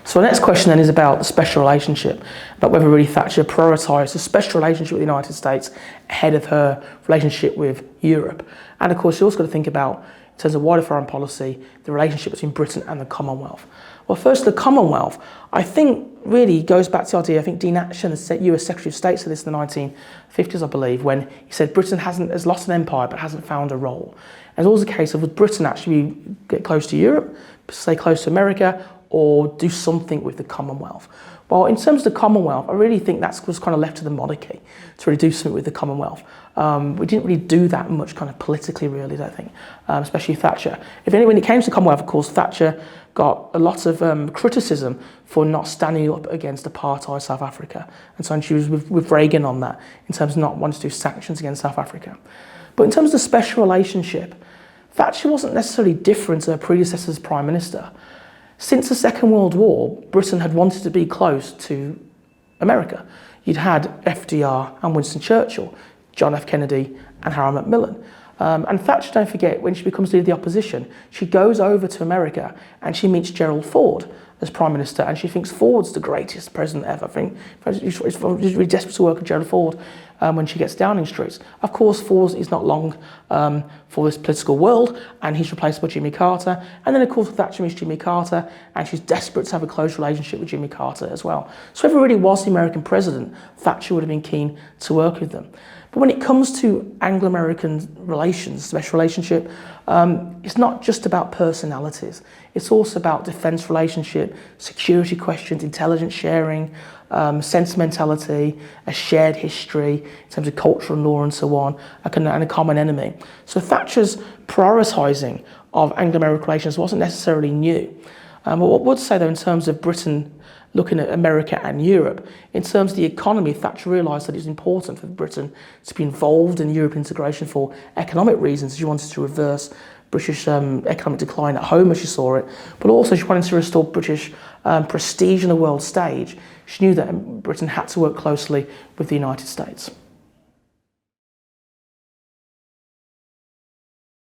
So the next question then is about the special relationship, about whether really Thatcher prioritised a special relationship with the United States ahead of her relationship with Europe. And of course, you also got to think about, in terms of wider foreign policy, the relationship between Britain and the Commonwealth. Well, first, the Commonwealth, I think, really goes back to the idea. I think Dean Acheson, the US Secretary of State, said this in the 1950s, I believe, when he said Britain has lost an empire but hasn't found a role. And it's always a case of, would Britain actually get close to Europe, stay close to America, or do something with the Commonwealth? Well, in terms of the Commonwealth, I really think that was kind of left to the monarchy to really do something with the Commonwealth. We didn't really do that much kind of politically, really, I don't think, especially Thatcher. When it came to the Commonwealth, of course, Thatcher got a lot of criticism for not standing up against apartheid South Africa. And so she was with Reagan on that, in terms of not wanting to do sanctions against South Africa. But in terms of the special relationship, Thatcher wasn't necessarily different to her predecessor as Prime Minister. Since the Second World War, Britain had wanted to be close to America. You'd had FDR and Winston Churchill, John F. Kennedy and Harold Macmillan. And Thatcher, don't forget, when she becomes leader of the opposition, she goes over to America and she meets Gerald Ford as Prime Minister, and she thinks Ford's the greatest president ever. I think she's really desperate to work with Gerald Ford when she gets Downing Street. Of course, Ford is not long for this political world, and he's replaced by Jimmy Carter. And then, of course, Thatcher meets Jimmy Carter, and she's desperate to have a close relationship with Jimmy Carter as well. So if it really was the American president, Thatcher would have been keen to work with them. But when it comes to Anglo-American relations, special relationship, it's not just about personalities. It's also about defence relationship, security questions, intelligence sharing, sentimentality, a shared history in terms of culture and law and so on, and a common enemy. So Thatcher's prioritising of Anglo-American relations wasn't necessarily new. But what I would say, though, in terms of Britain looking at America and Europe, in terms of the economy, Thatcher realised that it was important for Britain to be involved in European integration for economic reasons. She wanted to reverse British economic decline at home as she saw it, but also she wanted to restore British prestige on the world stage. She knew that Britain had to work closely with the United States.